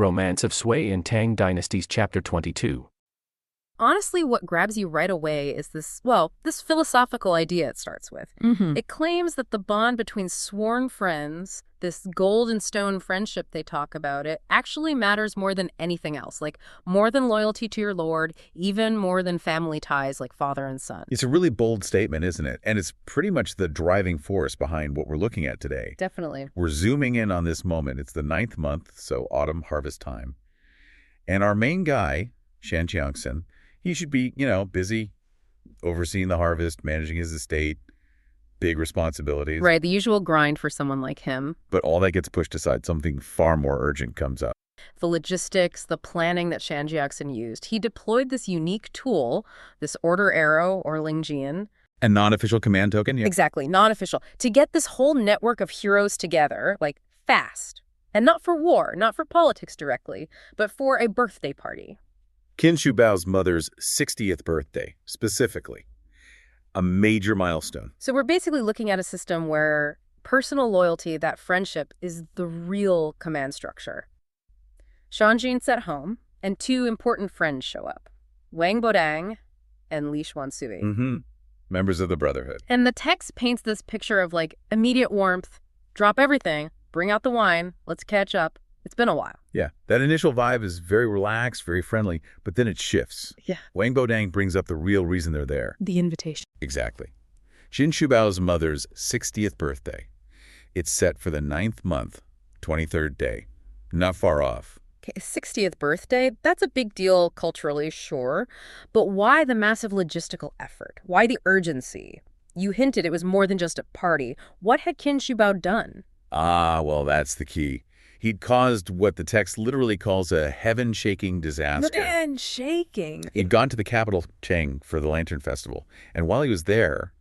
Romance of Sui and Tang Dynasties Chapter 22. Honestly, what grabs you right away is this philosophical idea it starts with. It claims that the bond between sworn friends, this golden stone friendship they talk about, it actually matters more than anything else, like more than loyalty to your lord, even more than family ties like father and son. It's a really bold statement, isn't it? And it's pretty much the driving force behind what we're looking at today. Definitely. We're zooming in on this moment. It's the 9th month, so autumn harvest time. And our main guy, Shan Jiangxin, he should be, busy overseeing the harvest, managing his estate, big responsibilities. Right, the usual grind for someone like him. But all that gets pushed aside. Something far more urgent comes up. The logistics, the planning that Shan Jiangxin used. He deployed this unique tool, this order arrow or Lingjian. A non-official command token? Yeah. Exactly, non-official. To get this whole network of heroes together, like fast. And not for war, not for politics directly, but for a birthday party. Qin Shubao's mother's 60th birthday, specifically. A major milestone. So we're basically looking at a system where personal loyalty, that friendship, is the real command structure. Shanjin's at home, and two important friends show up. Wang Bodang and Li Xuansui. Members of the Brotherhood. And the text paints this picture of immediate warmth, drop everything, bring out the wine, let's catch up. It's been a while. Yeah, that initial vibe is very relaxed, very friendly, but then it shifts. Yeah. Wang Bodang brings up the real reason they're there. The invitation. Exactly. Qin Shubao's mother's 60th birthday. It's set for the 9th month, 23rd day. Not far off. Okay, 60th birthday, that's a big deal culturally, sure. But why the massive logistical effort? Why the urgency? You hinted it was more than just a party. What had Qin Shubao done? Well, that's the key. He'd caused what the text literally calls a heaven-shaking disaster. Heaven-shaking? He'd gone to the capital, Cheng, for the Lantern Festival. And while he was there,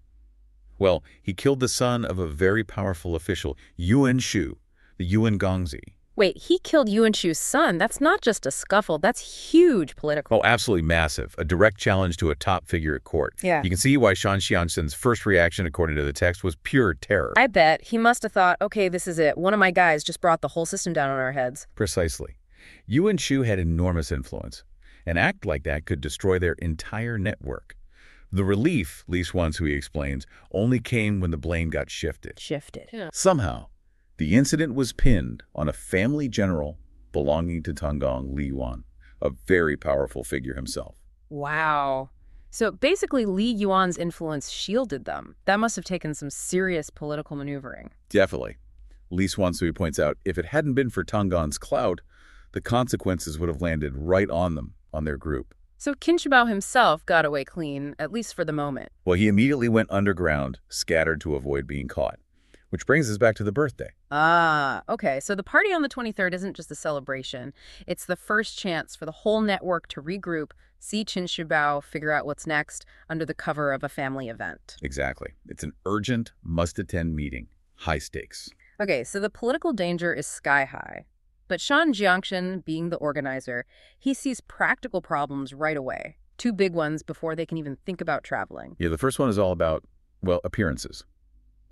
he killed the son of a very powerful official, Yuan Shu, the Yuan Gongzi. Wait, he killed Yuan Shu's son? That's not just a scuffle. That's huge political. Oh, absolutely massive. A direct challenge to a top figure at court. Yeah. You can see why Shan Xianxin's first reaction, according to the text, was pure terror. I bet. He must have thought, okay, this is it. One of my guys just brought the whole system down on our heads. Precisely. Yuan Shu had enormous influence. An act like that could destroy their entire network. The relief, Li Xuansui explains, only came when the blame got shifted. Yeah. Somehow, the incident was pinned on a family general belonging to Tanggong, Li Yuan, a very powerful figure himself. Wow. So basically, Li Yuan's influence shielded them. That must have taken some serious political maneuvering. Definitely. Li Xuansui points out, if it hadn't been for Tanggong's clout, the consequences would have landed right on them, on their group. So Qin Shubao himself got away clean, at least for the moment. Well, he immediately went underground, scattered to avoid being caught. Which brings us back to the birthday. Okay. So the party on the 23rd isn't just a celebration. It's the first chance for the whole network to regroup, see Qin Shubao, figure out what's next under the cover of a family event. Exactly. It's an urgent, must-attend meeting. High stakes. Okay, so the political danger is sky high. But Shan Jiangxin, being the organizer, he sees practical problems right away. Two big ones before they can even think about traveling. Yeah, the first one is all about, appearances.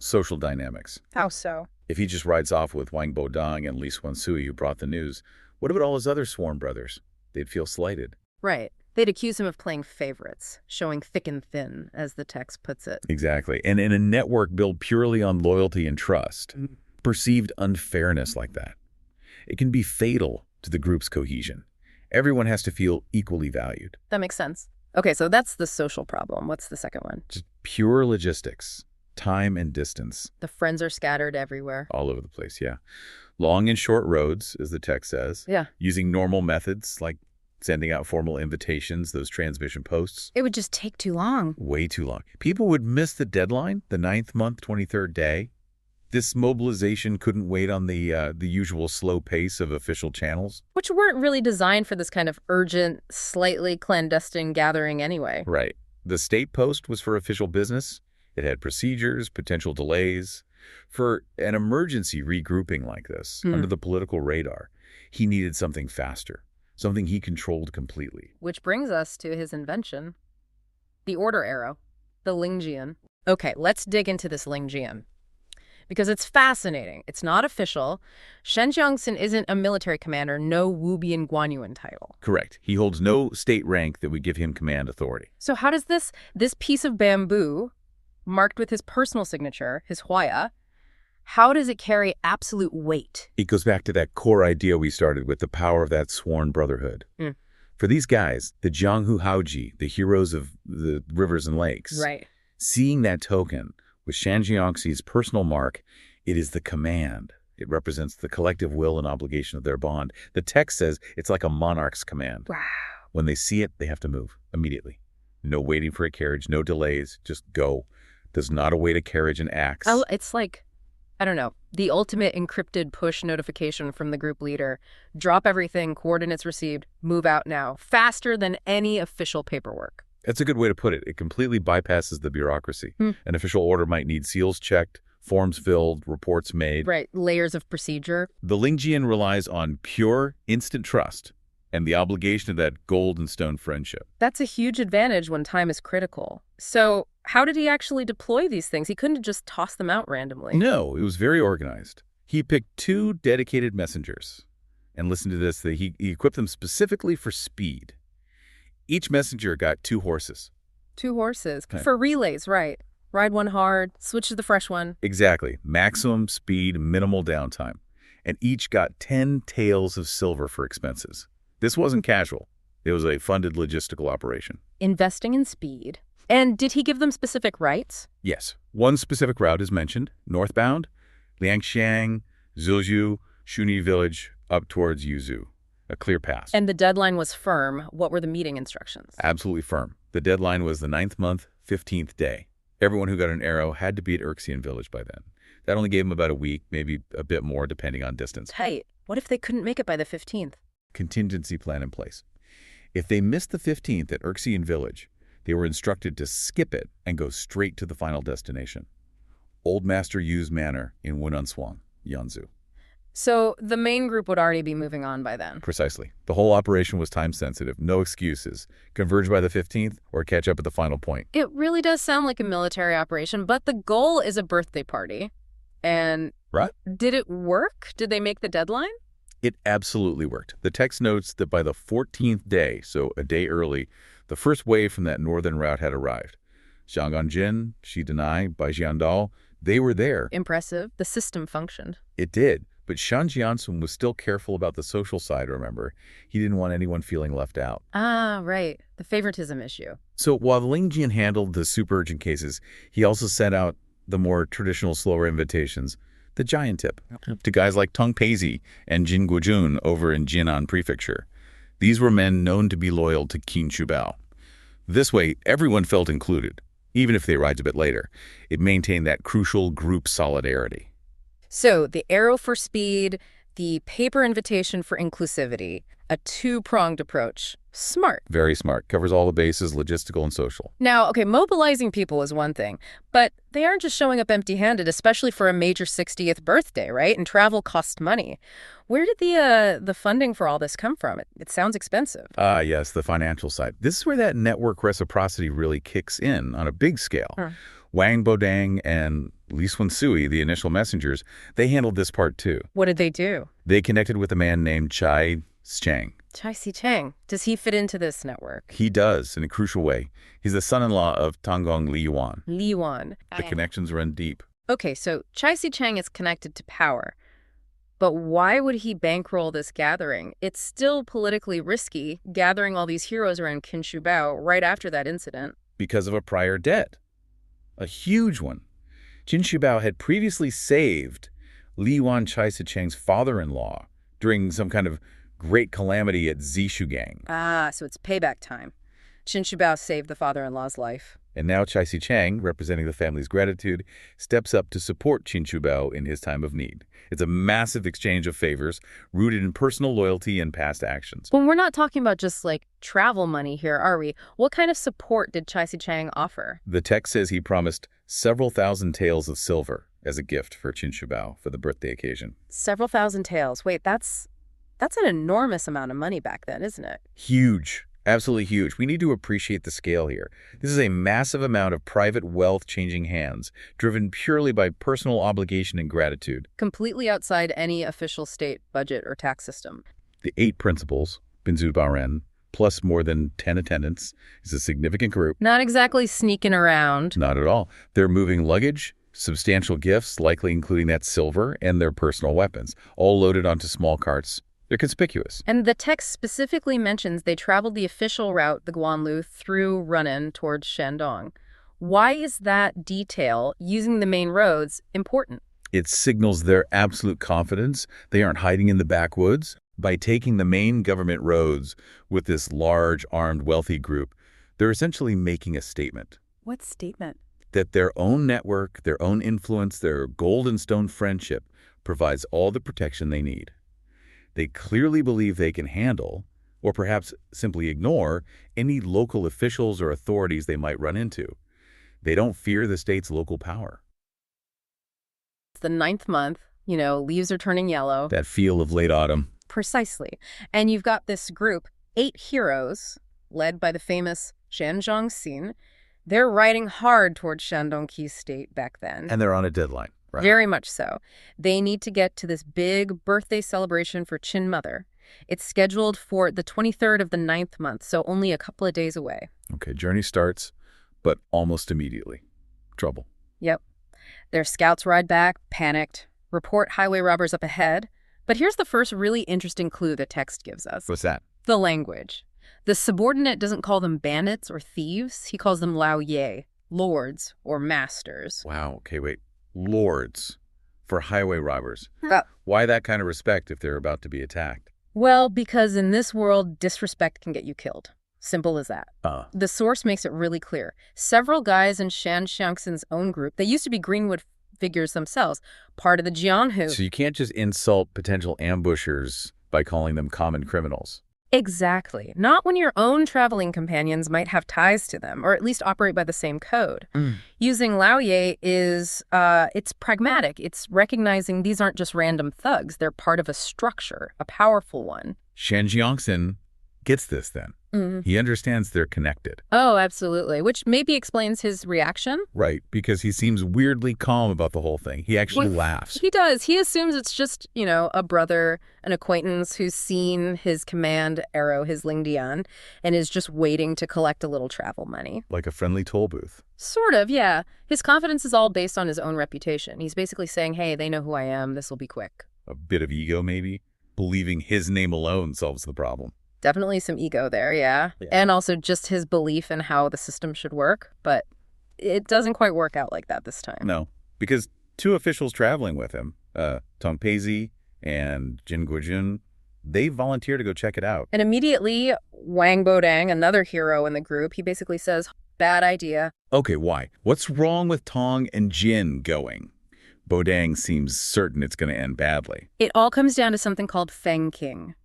Social dynamics. How so? If he just rides off with Wang Bodang and Li Xuansui, who brought the news, what about all his other sworn brothers? They'd feel slighted. Right. They'd accuse him of playing favorites, showing thick and thin, as the text puts it. Exactly. And in a network built purely on loyalty and trust, perceived unfairness like that, it can be fatal to the group's cohesion. Everyone has to feel equally valued. That makes sense. Okay, so that's the social problem. What's the second one? Just pure logistics. Time and distance. The friends are scattered everywhere. All over the place, yeah. Long and short roads, as the text says. Yeah. Using normal methods like sending out formal invitations, those transmission posts. It would just take too long. Way too long. People would miss the deadline, the 9th month, 23rd day. This mobilization couldn't wait on the usual slow pace of official channels. Which weren't really designed for this kind of urgent, slightly clandestine gathering anyway. Right. The state post was for official business. It had procedures, potential delays. For an emergency regrouping like this, under the political radar, he needed something faster, something he controlled completely. Which brings us to his invention, the order arrow, the Lingjian. Okay, let's dig into this Lingjian. because it's fascinating. It's not official. Shen Jiangxin isn't a military commander, no Wu Bian Guanyuan title. Correct. He holds no state rank that would give him command authority. So how does this piece of bamboo, marked with his personal signature, his Huaya, how does it carry absolute weight? It goes back to that core idea we started with, the power of that sworn brotherhood. For these guys, the Jianghu Haoji, the heroes of the rivers and lakes, right, seeing that token with Shan Jiangxi's personal mark, it is the command. It represents the collective will and obligation of their bond. The text says it's like a monarch's command. Wow. When they see it, they have to move immediately. No waiting for a carriage, no delays, just go. Does not await a carriage and acts. Oh, it's like, I don't know, the ultimate encrypted push notification from the group leader. Drop everything, coordinates received, move out now. Faster than any official paperwork. That's a good way to put it. It completely bypasses the bureaucracy. An official order might need seals checked, forms filled, reports made. Right, layers of procedure. The Lingjian relies on pure, instant trust and the obligation of that gold and stone friendship. That's a huge advantage when time is critical. So how did he actually deploy these things? He couldn't just toss them out randomly. No, it was very organized. He picked 2 dedicated messengers. And listen to this, he equipped them specifically for speed. Each messenger got 2 horses. 2 horses. Okay. For relays, right. Ride one hard, switch to the fresh one. Exactly. Maximum speed, minimal downtime. And each got 10 taels of silver for expenses. This wasn't casual. It was a funded logistical operation. Investing in speed. And did he give them specific rights? Yes. One specific route is mentioned, northbound, Liangxiang, Zhuzhou, Shuni Village, up towards Yuzhou. A clear pass. And the deadline was firm. What were the meeting instructions? Absolutely firm. The deadline was the 9th month, 15th day. Everyone who got an arrow had to be at Erxian Village by then. That only gave them about a week, maybe a bit more, depending on distance. Tight. What if they couldn't make it by the 15th? Contingency plan in place. If they missed the 15th at Erxian Village, they were instructed to skip it and go straight to the final destination. Old Master Yu's Manor in Wunanshuang, Yanzhou. So the main group would already be moving on by then. Precisely. The whole operation was time-sensitive, no excuses. Converge by the 15th or catch up at the final point. It really does sound like a military operation, but the goal is a birthday party. And right? Did it work? Did they make the deadline? It absolutely worked. The text notes that by the 14th day, so a day early, the first wave from that northern route had arrived. Xiangganjin, Shidanai, Baijiandao, they were there. Impressive. The system functioned. It did. But Shan Jiansun was still careful about the social side, remember? He didn't want anyone feeling left out. Ah, right. The favoritism issue. So while Lingjian handled the super urgent cases, he also sent out the more traditional, slower invitations, the giant tip, to guys like Teng Peizi and Jin Guojun over in Jinan Prefecture. These were men known to be loyal to Qin Shubao. This way, everyone felt included, even if they arrived a bit later. It maintained that crucial group solidarity. So the arrow for speed, the paper invitation for inclusivity, a 2-pronged approach. Smart. Very smart. Covers all the bases, logistical and social. Now, okay, mobilizing people is one thing, but they aren't just showing up empty-handed, especially for a major 60th birthday, right? And travel costs money. Where did the funding for all this come from? It sounds expensive. Yes, the financial side. This is where that network reciprocity really kicks in on a big scale. Wang Bodang and Li Sunsui, the initial messengers, they handled this part too. What did they do? They connected with a man named Chai Chang. Chai Si-cheng. Does he fit into this network? He does, in a crucial way. He's the son-in-law of Tanggong Li Yuan. Li Yuan. The connections run deep. Okay, so Chai Si-cheng is connected to power. But why would he bankroll this gathering? It's still politically risky, gathering all these heroes around Qin Shubao right after that incident. Because of a prior debt. A huge one. Qin Shubao had previously saved Li Yuan Chai Si-cheng's father-in-law during some kind of great calamity at Zishugang. Ah, so it's payback time. Qin Shubao saved the father-in-law's life. And now Chai Si-cheng, representing the family's gratitude, steps up to support Qin Shubao in his time of need. It's a massive exchange of favors, rooted in personal loyalty and past actions. Well, we're not talking about just, like, travel money here, are we? What kind of support did Chai Si-cheng offer? The text says he promised several thousand taels of silver as a gift for Qin Shubao for the birthday occasion. Several thousand taels. Wait, that's an enormous amount of money back then, isn't it? Huge. Absolutely huge. We need to appreciate the scale here. This is a massive amount of private wealth changing hands, driven purely by personal obligation and gratitude. Completely outside any official state budget or tax system. The 8 principals, Binzubaren, plus more than 10 attendants, is a significant group. Not exactly sneaking around. Not at all. They're moving luggage, substantial gifts, likely including that silver, and their personal weapons, all loaded onto small carts. They're conspicuous. And the text specifically mentions they traveled the official route, the Guanlu, through Runan towards Shandong. Why is that detail, using the main roads, important? It signals their absolute confidence. They aren't hiding in the backwoods. By taking the main government roads with this large, armed, wealthy group, they're essentially making a statement. What statement? That their own network, their own influence, their golden stone friendship provides all the protection they need. They clearly believe they can handle, or perhaps simply ignore, any local officials or authorities they might run into. They don't fear the state's local power. It's the 9th month, leaves are turning yellow. That feel of late autumn. Precisely. And you've got this group, 8 heroes, led by the famous Shan Zhongxin. They're riding hard towards Shandong State back then. And they're on a deadline. Right. Very much so. They need to get to this big birthday celebration for Qin Mother. It's scheduled for the 23rd of the 9th month, so only a couple of days away. Okay, journey starts, but almost immediately. Trouble. Yep. Their scouts ride back, panicked, report highway robbers up ahead. But here's the first really interesting clue the text gives us. What's that? The language. The subordinate doesn't call them bandits or thieves. He calls them Lao Ye, lords or masters. Wow, okay, wait. Lords for highway robbers. Uh, Why that kind of respect if they're about to be attacked? Well, because in this world, disrespect can get you killed. Simple as that. The source makes it really clear. Several guys in Shan Xiangxin's own group, they used to be Greenwood figures themselves, part of the Jianghu. So you can't just insult potential ambushers by calling them common criminals. Exactly. Not when your own traveling companions might have ties to them, or at least operate by the same code. Using Laoye is, it's pragmatic. It's recognizing these aren't just random thugs. They're part of a structure, a powerful one. Shan Jiangxin gets this then. He understands they're connected. Oh, absolutely. Which maybe explains his reaction. Right, because he seems weirdly calm about the whole thing. He actually laughs. He does. He assumes it's just, a brother, an acquaintance who's seen his command arrow, his Lingdian, and is just waiting to collect a little travel money. Like a friendly toll booth. Sort of, yeah. His confidence is all based on his own reputation. He's basically saying, hey, they know who I am. This will be quick. A bit of ego, maybe? Believing his name alone solves the problem. Definitely some ego there, yeah. And also just his belief in how the system should work. But it doesn't quite work out like that this time. No, because 2 officials traveling with him, Tong Peizi and Jin Guojun, they volunteer to go check it out. And immediately, Wang Bodang, another hero in the group, he basically says, bad idea. Okay, why? What's wrong with Tong and Jin going? Bodang seems certain it's going to end badly. It all comes down to something called Feng King.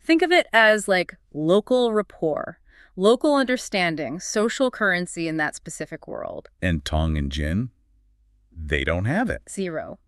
Think of it as like local rapport, local understanding, social currency in that specific world. And Tong and Jin, they don't have it. 0.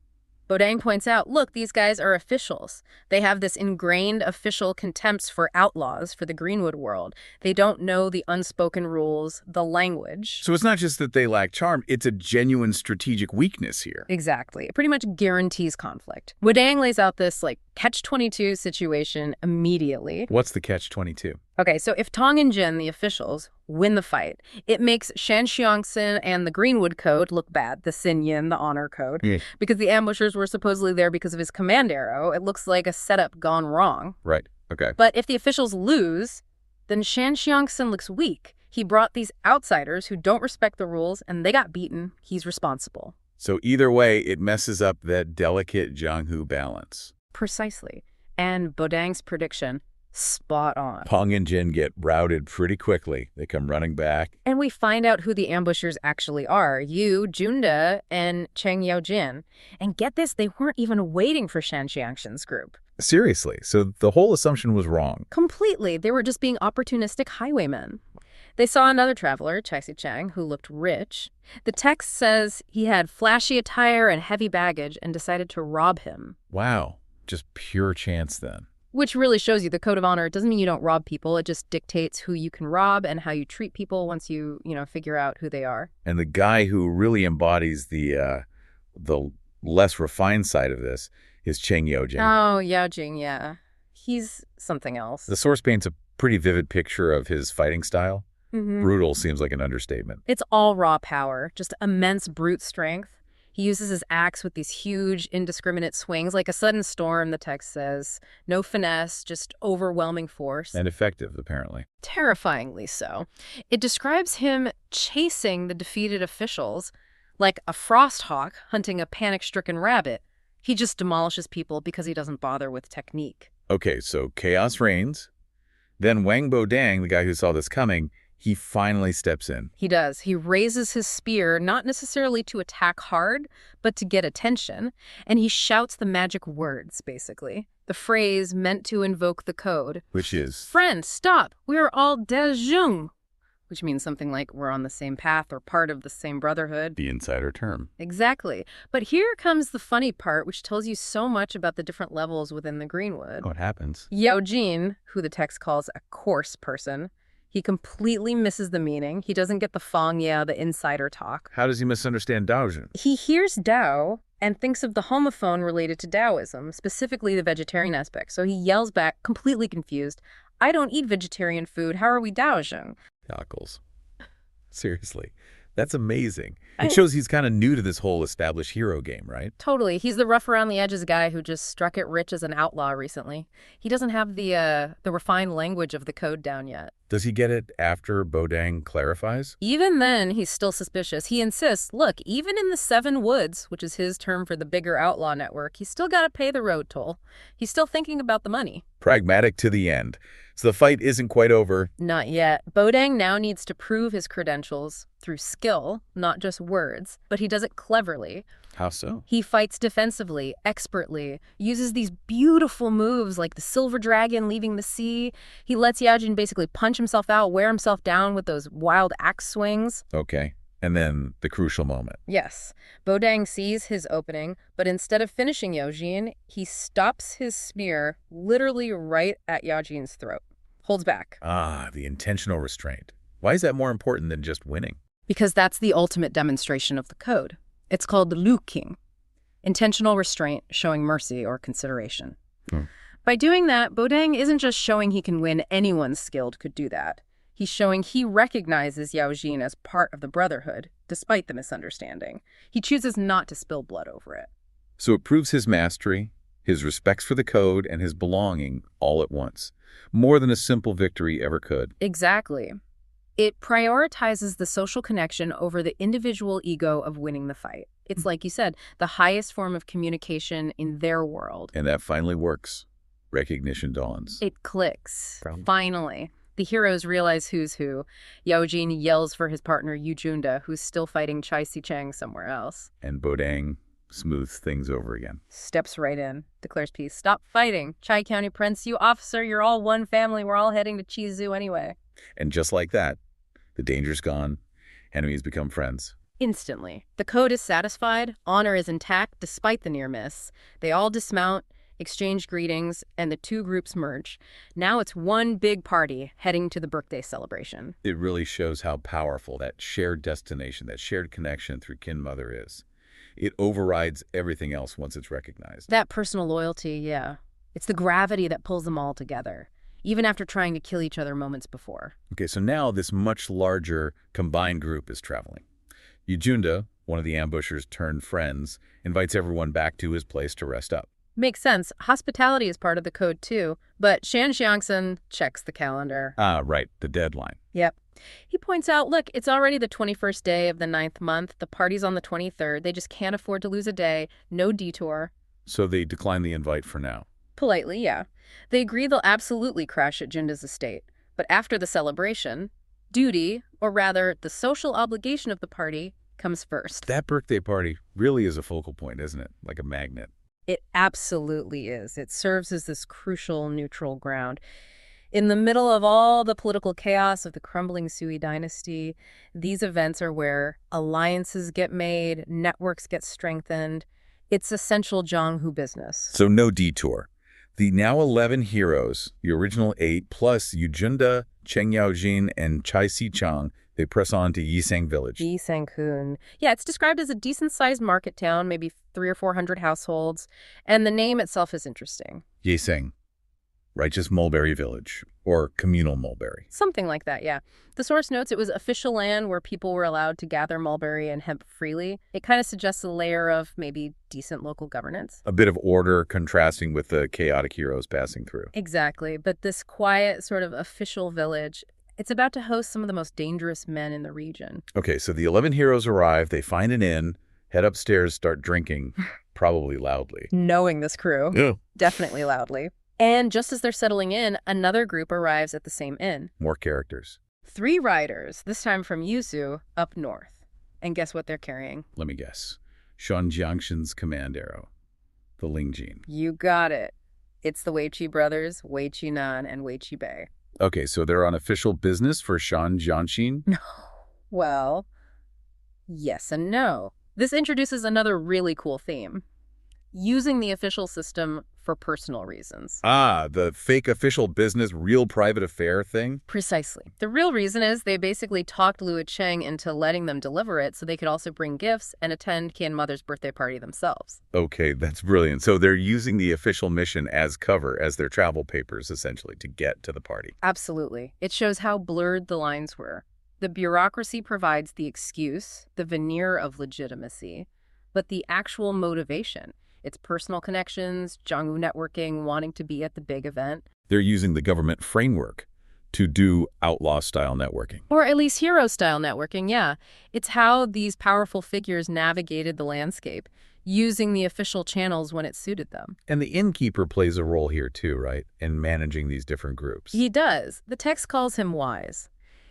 Bodang points out, look, these guys are officials. They have this ingrained official contempt for outlaws for the Greenwood world. They don't know the unspoken rules, the language. So it's not just that they lack charm, it's a genuine strategic weakness here. Exactly. It pretty much guarantees conflict. Bodang lays out this catch-22 situation immediately. What's the catch-22? Okay, so if Tong and Jin, the officials, win the fight, it makes Shan Xiangxin and the Greenwood Code look bad, the Xinyin, the honor code, because the ambushers were supposedly there because of his command arrow. It looks like a setup gone wrong. Right, okay. But if the officials lose, then Shan Xiangxin looks weak. He brought these outsiders who don't respect the rules, and they got beaten. He's responsible. So either way, it messes up that delicate Jianghu balance. Precisely. And Bodang's prediction, spot on. Tong and Jin get routed pretty quickly. They come running back. And we find out who the ambushers actually are. Yu, Junda, and Cheng Yaojin. And get this, they weren't even waiting for Shan Xiangxin's group. Seriously, so the whole assumption was wrong. Completely. They were just being opportunistic highwaymen. They saw another traveler, Chai Chang, who looked rich. The text says he had flashy attire and heavy baggage and decided to rob him. Wow, just pure chance then. Which really shows you the code of honor. It doesn't mean you don't rob people. It just dictates who you can rob and how you treat people once you figure out who they are. And the guy who really embodies the less refined side of this is Cheng Yojing. Oh, Yao Jing, yeah. He's something else. The source paints a pretty vivid picture of his fighting style. Brutal seems like an understatement. It's all raw power, just immense brute strength. He uses his axe with these huge, indiscriminate swings, like a sudden storm, the text says. No finesse, just overwhelming force. And effective, apparently. Terrifyingly so. It describes him chasing the defeated officials like a frosthawk hunting a panic-stricken rabbit. He just demolishes people because he doesn't bother with technique. Okay, so chaos reigns. Then Wang Bodang, the guy who saw this coming, he finally steps in. He does. He raises his spear, not necessarily to attack hard, but to get attention. And he shouts the magic words, basically. The phrase meant to invoke the code. Which is? Friend, stop! We're all dejung. Which means something like we're on the same path or part of the same brotherhood. The insider term. Exactly. But here comes the funny part, which tells you so much about the different levels within the Greenwood. What happens? Yao Jin, who the text calls a coarse person, he completely misses the meaning. He doesn't get the fang ya, the insider talk. How does he misunderstand Daojun? He hears Dao and thinks of the homophone related to Taoism, specifically the vegetarian aspect. So he yells back, completely confused, I don't eat vegetarian food. How are we Daojun? Cockles. Seriously. That's amazing. It shows he's kind of new to this whole established hero game, right? Totally. He's the rough around the edges guy who just struck it rich as an outlaw recently. He doesn't have the refined language of the code down yet. Does he get it after Bodang clarifies? Even then, he's still suspicious. He insists, look, even in the Seven Woods, which is his term for the bigger outlaw network, he's still got to pay the road toll. He's still thinking about the money. Pragmatic to the end. So the fight isn't quite over. Not yet. Bodang now needs to prove his credentials through skill, not just words, but he does it cleverly. How so? He fights defensively, expertly, uses these beautiful moves like the silver dragon leaving the sea. He lets Yaojin basically punch himself out, wear himself down with those wild axe swings. Okay. And then the crucial moment. Yes. Bodang sees his opening, but instead of finishing Yaojin, he stops his spear literally right at Yaojin's throat. Holds back. Ah, the intentional restraint. Why is that more important than just winning? Because that's the ultimate demonstration of the code. It's called the Lu King. Intentional restraint, showing mercy or consideration. By doing that, Bodang isn't just showing he can win. Anyone skilled could do that. He's showing he recognizes Yaojin as part of the Brotherhood, despite the misunderstanding. He chooses not to spill blood over it. So it proves his mastery, his respects for the code, and his belonging all at once. More than a simple victory ever could. Exactly. It prioritizes the social connection over the individual ego of winning the fight. It's like you said, the highest form of communication in their world. And that finally works. Recognition dawns. It clicks. Finally. The heroes realize who's who. Yaojin yells for his partner Yu Junda, who's still fighting Chai Si-cheng somewhere else. And Bodang smooths things over again. Steps right in, declares peace. Stop fighting. Chai County Prince, you officer, you're all one family. We're all heading to Chizu anyway. And just like that, the danger's gone. Enemies become friends. Instantly. The code is satisfied. Honor is intact despite the near miss. They all dismount, exchange greetings, and the two groups merge. Now it's one big party heading to the birthday celebration. It really shows how powerful that shared destination, that shared connection through kin mother is. It overrides everything else once it's recognized. That personal loyalty, yeah. It's the gravity that pulls them all together, even after trying to kill each other moments before. Okay, so now this much larger combined group is traveling. Yujunda, one of the ambushers turned friends, invites everyone back to his place to rest up. Makes sense. Hospitality is part of the code too, but Shan Xiangsun checks the calendar. Ah, right, the deadline. Yep. He points out, look, it's already the 21st day of the 9th month. The party's on the 23rd. They just can't afford to lose a day. No detour. So they decline the invite for now. Politely, yeah. They agree they'll absolutely crash at Junda's estate. But after the celebration, duty, or rather the social obligation of the party, comes first. That birthday party really is a focal point, isn't it? Like a magnet. It absolutely is. It serves as this crucial neutral ground. In the middle of all the political chaos of the crumbling Sui dynasty, these events are where alliances get made, networks get strengthened. It's essential Jianghu business. So no detour. The now 11 heroes, the original 8, plus Yujunda, Cheng Yaojin, and Chai Si-chang, they press on to Yisang village. Yisang-kun. Yeah, it's described as a decent-sized market town, maybe 300 or 400 households, and the name itself is interesting. Yisang, righteous mulberry village, or communal mulberry. Something like that, yeah. The source notes it was official land where people were allowed to gather mulberry and hemp freely. It kind of suggests a layer of maybe decent local governance. A bit of order contrasting with the chaotic heroes passing through. Exactly, but this quiet sort of official village, it's about to host some of the most dangerous men in the region. Okay, so the 11 heroes arrive, they find an inn, head upstairs, start drinking, probably loudly. Knowing this crew. Yeah. Definitely loudly. And just as they're settling in, another group arrives at the same inn. More characters. 3 riders, this time from Yuzu, up north. And guess what they're carrying? Let me guess. Shan Jiangshan's command arrow. The Lingjin. You got it. It's the Weiqi brothers, Wei Qinan and Wei Qibei. Okay, so they're on official business for Shan Jiangxin? No. Well, yes and no. This introduces another really cool theme. Using the official system for personal reasons. Ah, the fake official business, real private affair thing? Precisely. The real reason is they basically talked Luo Cheng into letting them deliver it so they could also bring gifts and attend Qian Mother's birthday party themselves. Okay, that's brilliant. So they're using the official mission as cover, as their travel papers, essentially, to get to the party. Absolutely. It shows how blurred the lines were. The bureaucracy provides the excuse, the veneer of legitimacy, but the actual motivation, it's personal connections, Jianghu networking, wanting to be at the big event. They're using the government framework to do outlaw-style networking. Or at least hero-style networking, yeah. It's how these powerful figures navigated the landscape, using the official channels when it suited them. And the innkeeper plays a role here too, right? In managing these different groups. He does. The text calls him wise.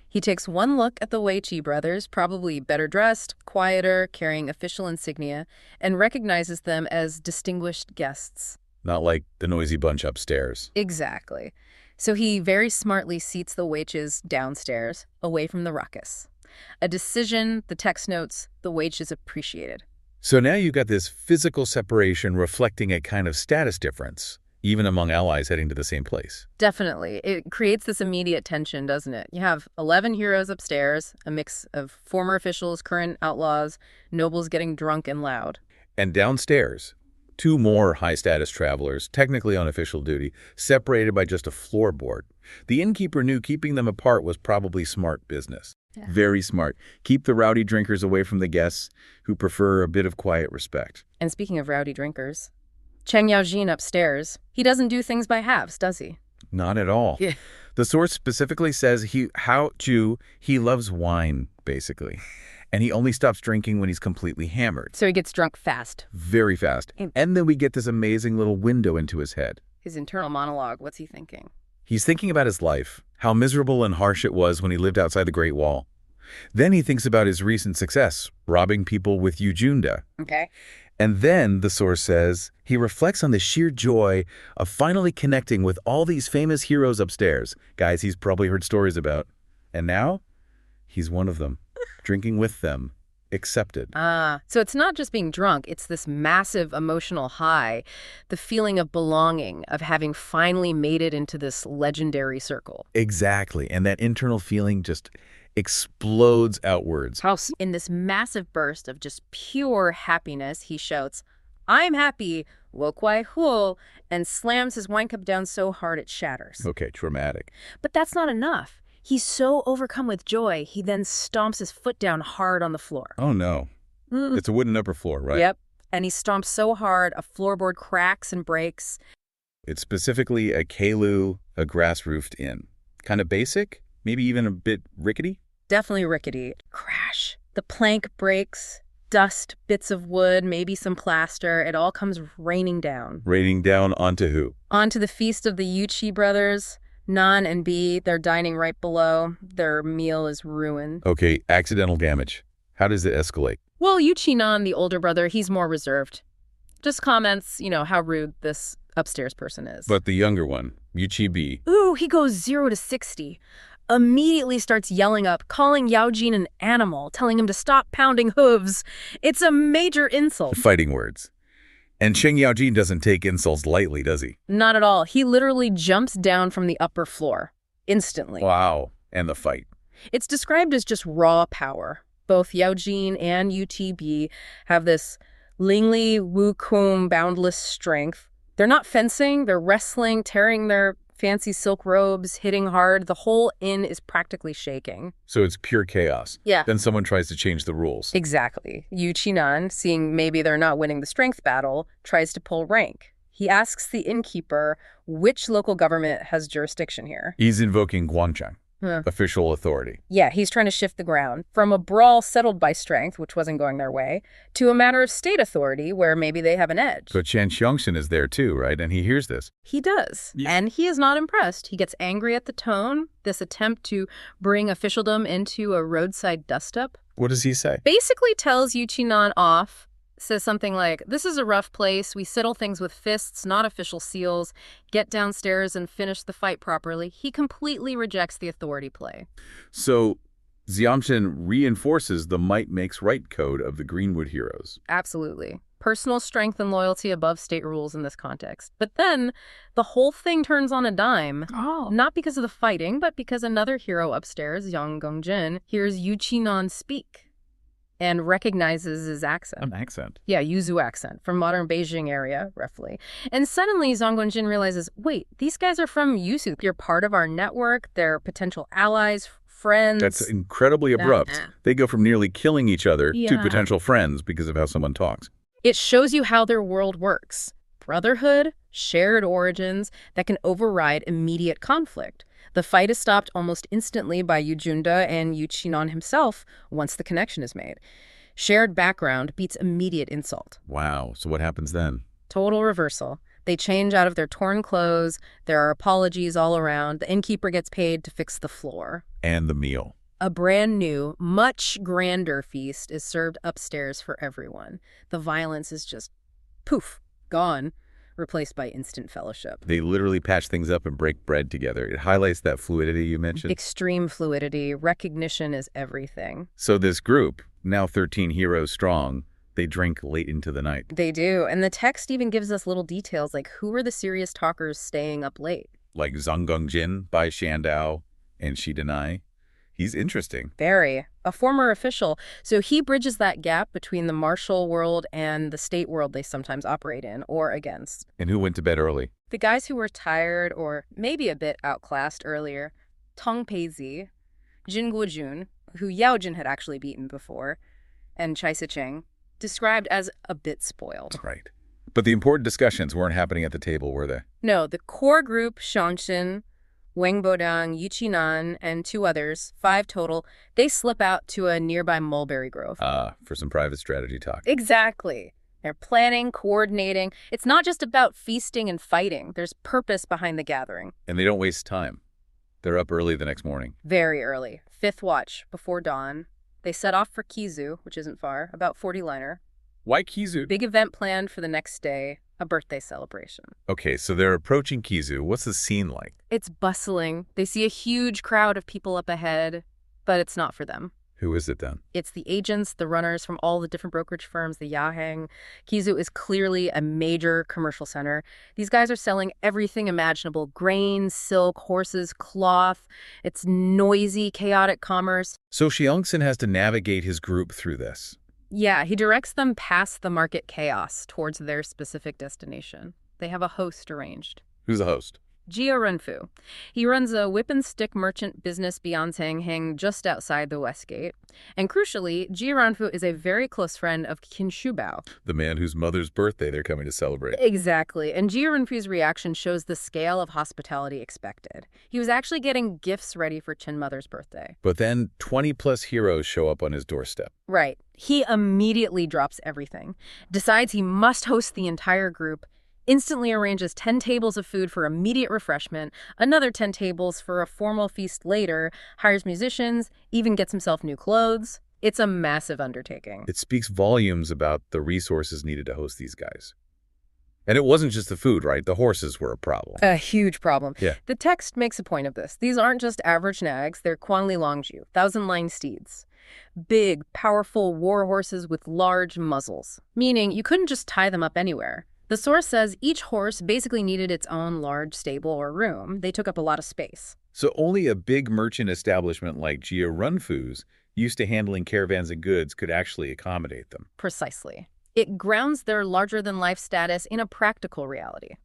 He takes one look at the Weiqi brothers, probably better dressed, quieter, carrying official insignia, and recognizes them as distinguished guests. Not like the noisy bunch upstairs. Exactly. So he very smartly seats the Weiqis downstairs, away from the ruckus. A decision, the text notes, the Weiqis appreciated. So now you've got this physical separation reflecting a kind of status difference, even among allies heading to the same place. Definitely. It creates this immediate tension, doesn't it? You have 11 heroes upstairs, a mix of former officials, current outlaws, nobles getting drunk and loud. And downstairs, 2 more high-status travelers, technically on official duty, separated by just a floorboard. The innkeeper knew keeping them apart was probably smart business. Yeah. Very smart. Keep the rowdy drinkers away from the guests who prefer a bit of quiet respect. And speaking of rowdy drinkers, Cheng Yaojin upstairs, he doesn't do things by halves, does he? Not at all. Yeah. The source specifically says he loves wine, basically. And he only stops drinking when he's completely hammered. So he gets drunk fast. Very fast. And then we get this amazing little window into his head. His internal monologue, what's he thinking? He's thinking about his life, how miserable and harsh it was when he lived outside the Great Wall. Then he thinks about his recent success, robbing people with Yujunda. Okay. And then, the source says, he reflects on the sheer joy of finally connecting with all these famous heroes upstairs, guys he's probably heard stories about. And now, he's one of them, drinking with them, accepted. So it's not just being drunk, it's this massive emotional high, the feeling of belonging, of having finally made it into this legendary circle. Exactly, and that internal feeling just explodes outwards. In this massive burst of just pure happiness, he shouts, "I'm happy, wo kuai hu," and slams his wine cup down so hard it shatters. Okay, dramatic. But that's not enough. He's so overcome with joy, he then stomps his foot down hard on the floor. Oh, no. It's a wooden upper floor, right? Yep. And he stomps so hard, a floorboard cracks and breaks. It's specifically a Keilu, a grass-roofed inn. Kind of basic? Maybe even a bit rickety? Definitely rickety. Crash. The plank breaks, dust, bits of wood, maybe some plaster. It all comes raining down. Raining down onto who? Onto the feast of the Yuchi brothers. Nan and B, they're dining right below. Their meal is ruined. Okay, accidental damage. How does it escalate? Well, Yuchi Nan, the older brother, he's more reserved. Just comments, how rude this upstairs person is. But the younger one, Yuchi B. Ooh, he goes 0 to 60. Immediately starts yelling up, calling Yaojin an animal, telling him to stop pounding hooves. It's a major insult. Fighting words. And Sheng Yaojin doesn't take insults lightly, does he? Not at all. He literally jumps down from the upper floor instantly. Wow. And the fight. It's described as just raw power. Both Yaojin and UTB have this Lingli Wukong boundless strength. They're not fencing, they're wrestling, tearing their fancy silk robes, hitting hard. The whole inn is practically shaking. So it's pure chaos. Yeah. Then someone tries to change the rules. Exactly. Yu Qinan, seeing maybe they're not winning the strength battle, tries to pull rank. He asks the innkeeper which local government has jurisdiction here. He's invoking Guancheng, official authority. Yeah, he's trying to shift the ground from a brawl settled by strength, which wasn't going their way, to a matter of state authority where maybe they have an edge. But Shan Xiongxin is there too, right? And he hears this. He does. Yeah. And he is not impressed. He gets angry at the tone, this attempt to bring officialdom into a roadside dust-up. What does he say? Basically tells Yu Qinan off, says something like, this is a rough place. We settle things with fists, not official seals. Get downstairs and finish the fight properly. He completely rejects the authority play. So Xiongxin reinforces the might makes right code of the Greenwood heroes. Absolutely. Personal strength and loyalty above state rules in this context. But then the whole thing turns on a dime. Not because of the fighting, but because another hero upstairs, Yang Gongjin, hears Yu Qinan speak and recognizes his accent. An accent? Yeah, Yuzu accent, from modern Beijing area, roughly. And suddenly Zhang Guanjin realizes, wait, these guys are from Yuzu. You're part of our network. They're potential allies, friends. That's incredibly abrupt. They go from nearly killing each other to potential friends because of how someone talks. It shows you how their world works. Brotherhood, shared origins that can override immediate conflict. The fight is stopped almost instantly by Yu Junda and Yu Qinan himself once the connection is made. Shared background beats immediate insult. Wow. So what happens then? Total reversal. They change out of their torn clothes. There are apologies all around. The innkeeper gets paid to fix the floor. And the meal. A brand new, much grander feast is served upstairs for everyone. The violence is just, poof, gone, replaced by instant fellowship. They literally patch things up and break bread together. It highlights that fluidity you mentioned. Extreme fluidity. Recognition is everything. So this group, now 13 heroes strong, they drink late into the night. They do. And the text even gives us little details like who are the serious talkers staying up late. Like Zhang Gongjin by Shandao and Shi Denai. He's interesting. Very. A former official. So he bridges that gap between the martial world and the state world they sometimes operate in or against. And who went to bed early? The guys who were tired or maybe a bit outclassed earlier, Tong Peizi, Jin Guojun, who Yao Jin had actually beaten before, and Chai Sicheng, described as a bit spoiled. Right. But the important discussions weren't happening at the table, were they? No, the core group, Xiongxin, Wang Bodang, Yu Qinan, and 2 others, 5 total, they slip out to a nearby mulberry grove. For some private strategy talk. Exactly. They're planning, coordinating. It's not just about feasting and fighting. There's purpose behind the gathering. And they don't waste time. They're up early the next morning. Very early. 5th watch, before dawn. They set off for Kizu, which isn't far, about 40-liner. Why Kizu? Big event planned for the next day, a birthday celebration. Okay, so they're approaching Kizu. What's the scene like? It's bustling. They see a huge crowd of people up ahead, but it's not for them. Who is it then? It's the agents, the runners from all the different brokerage firms, the Yaheng. Kizu is clearly a major commercial center. These guys are selling everything imaginable: grain, silk, horses, cloth. It's noisy, chaotic commerce. So Xiongxin has to navigate his group through this. Yeah, he directs them past the market chaos towards their specific destination. They have a host arranged. Who's the host? Jia Renfu. He runs a whip and stick merchant business beyond Sangheng just outside the West Gate. And crucially, Jia Renfu is a very close friend of Qin Shubao. The man whose mother's birthday they're coming to celebrate. Exactly. And Jia Renfu's reaction shows the scale of hospitality expected. He was actually getting gifts ready for Qin Mother's birthday. But then 20-plus heroes show up on his doorstep. Right. He immediately drops everything, decides he must host the entire group, instantly arranges 10 tables of food for immediate refreshment, another 10 tables for a formal feast later, hires musicians, even gets himself new clothes. It's a massive undertaking. It speaks volumes about the resources needed to host these guys. And it wasn't just the food, right? The horses were a problem. A huge problem. Yeah. The text makes a point of this. These aren't just average nags, they're Quanli Longju, 1,000-line steeds. Big, powerful war horses with large muzzles, meaning you couldn't just tie them up anywhere. The source says each horse basically needed its own large stable or room. They took up a lot of space. So only a big merchant establishment like Jia Runfu's, used to handling caravans of goods, could actually accommodate them. Precisely. It grounds their larger-than-life status in a practical reality.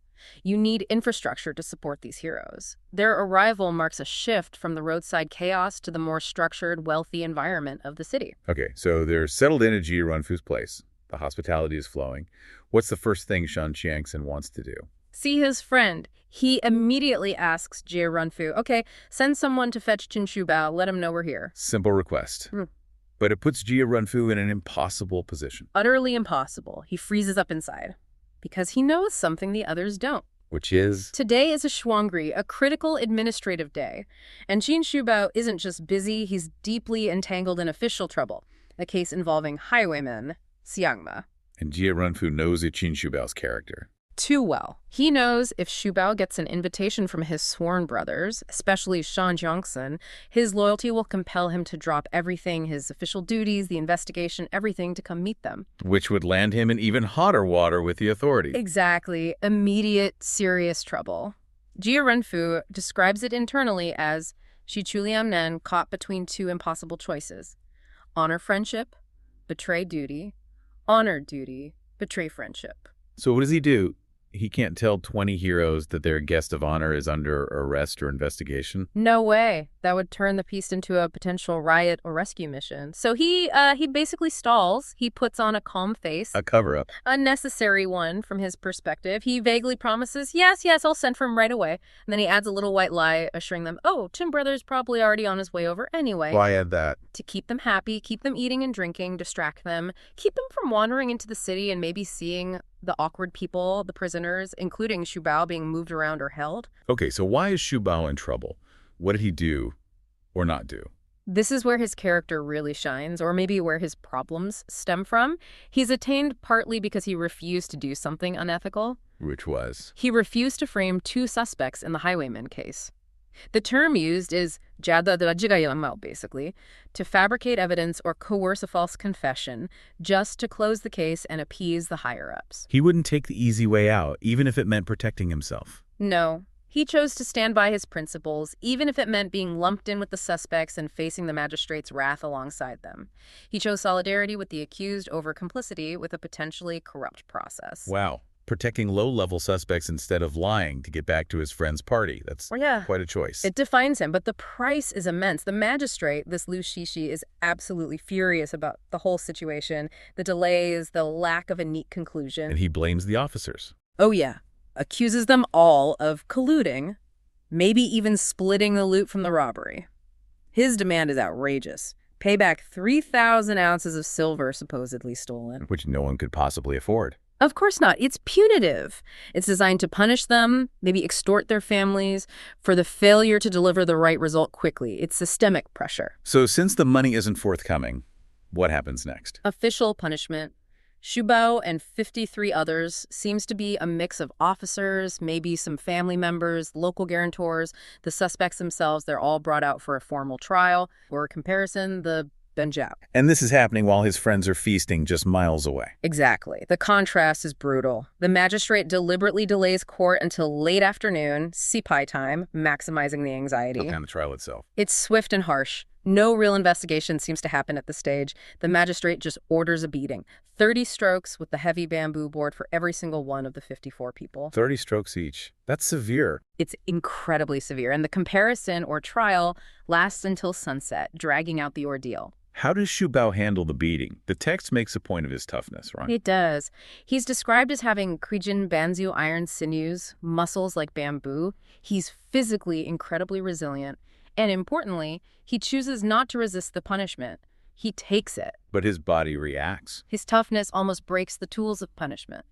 You need infrastructure to support these heroes. Their arrival marks a shift from the roadside chaos to the more structured, wealthy environment of the city. Okay, so they're settled in at Jia Runfu's place. The hospitality is flowing. What's the first thing Shan Qiangson wants to do? See his friend. He immediately asks Jia Runfu, okay, send someone to fetch Shubao, let him know we're here. Simple request. But it puts Jia Runfu in an impossible position. Utterly impossible. He freezes up inside. Because he knows something the others don't. Which is? Today is a Shuangri, a critical administrative day. And Shubao isn't just busy, he's deeply entangled in official trouble. A case involving highwayman Xiangma. And Jia Runfu knows Shubao's character. Too well. He knows if Shubao gets an invitation from his sworn brothers, especially Shan Jiangson, his loyalty will compel him to drop everything, his official duties, the investigation, everything to come meet them. Which would land him in even hotter water with the authorities. Exactly. Immediate, serious trouble. Jia Renfu describes it internally as Shi Chuliang caught between two impossible choices. Honor friendship, betray duty. Honor duty, betray friendship. So what does he do? He can't tell 20 heroes that their guest of honor is under arrest or investigation? No way. That would turn the piece into a potential riot or rescue mission. So he basically stalls. He puts on a calm face. A cover-up. A necessary one from his perspective. He vaguely promises, yes, I'll send for him right away. And then he adds a little white lie, assuring them, oh, Tim Brother's probably already on his way over anyway. Why add that? To keep them happy, keep them eating and drinking, distract them, keep them from wandering into the city and maybe seeing the awkward people, the prisoners, including Shubao being moved around or held. Okay, so why is Shubao in trouble? What did he do or not do? This is where his character really shines, or maybe where his problems stem from. He's attained partly because he refused to do something unethical. Which was? He refused to frame two suspects in the highwayman case. The term used is jiga basically, to fabricate evidence or coerce a false confession just to close the case and appease the higher-ups. He wouldn't take the easy way out, even if it meant protecting himself. No. He chose to stand by his principles, even if it meant being lumped in with the suspects and facing the magistrate's wrath alongside them. He chose solidarity with the accused over complicity with a potentially corrupt process. Wow. Protecting low-level suspects instead of lying to get back to his friend's party. That's quite a choice. It defines him, but the price is immense. The magistrate, this Liu Shishi, is absolutely furious about the whole situation, the delays, the lack of a neat conclusion. And he blames the officers. Oh, yeah. Accuses them all of colluding, maybe even splitting the loot from the robbery. His demand is outrageous. Pay back 3,000 ounces of silver supposedly stolen. Which no one could possibly afford. Of course not. It's punitive. It's designed to punish them, maybe extort their families, for the failure to deliver the right result quickly. It's systemic pressure. So since the money isn't forthcoming, what happens next? Official punishment. Shubao and 53 others seems to be a mix of officers, maybe some family members, local guarantors, the suspects themselves. They're all brought out for a formal trial. For comparison, the Benjiao. And this is happening while his friends are feasting just miles away. Exactly. The contrast is brutal. The magistrate deliberately delays court until late afternoon, sipai time, maximizing the anxiety. And the trial itself. It's swift and harsh. No real investigation seems to happen at the stage. The magistrate just orders a beating. 30 strokes with the heavy bamboo board for every single one of the 54 people. 30 strokes each. That's severe. It's incredibly severe. And the comparison or trial lasts until sunset, dragging out the ordeal. How does Shubao handle the beating? The text makes a point of his toughness, right? It does. He's described as having Krijin Banzu iron sinews, muscles like bamboo. He's physically incredibly resilient. And importantly, he chooses not to resist the punishment. He takes it. But his body reacts. His toughness almost breaks the tools of punishment.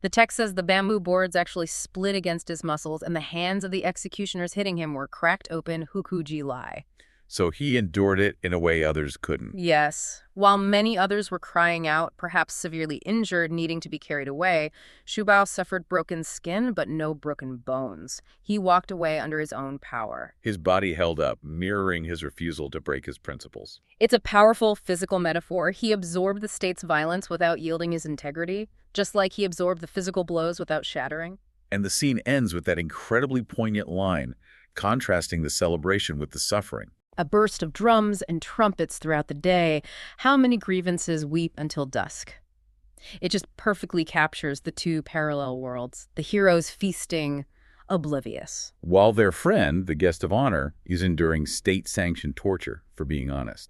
The text says the bamboo boards actually split against his muscles, and the hands of the executioners hitting him were cracked open hukuji lai. So he endured it in a way others couldn't. Yes. While many others were crying out, perhaps severely injured, needing to be carried away, Shubao suffered broken skin but no broken bones. He walked away under his own power. His body held up, mirroring his refusal to break his principles. It's a powerful physical metaphor. He absorbed the state's violence without yielding his integrity. just like he absorbed the physical blows without shattering. And the scene ends with that incredibly poignant line, contrasting the celebration with the suffering. A burst of drums and trumpets throughout the day. How many grievances weep until dusk? It just perfectly captures the two parallel worlds, the heroes feasting, oblivious. While their friend, the guest of honor, is enduring state-sanctioned torture for being honest.